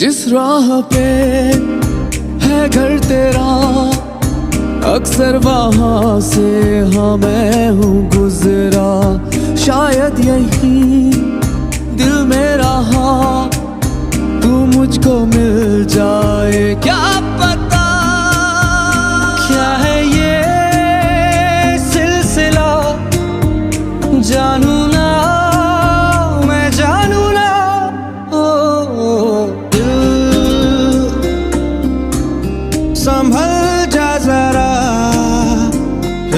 जिस राह पे है घर तेरा, अक्सर वहाँ से हाँ मैं हूँ गुजरा। शायद यही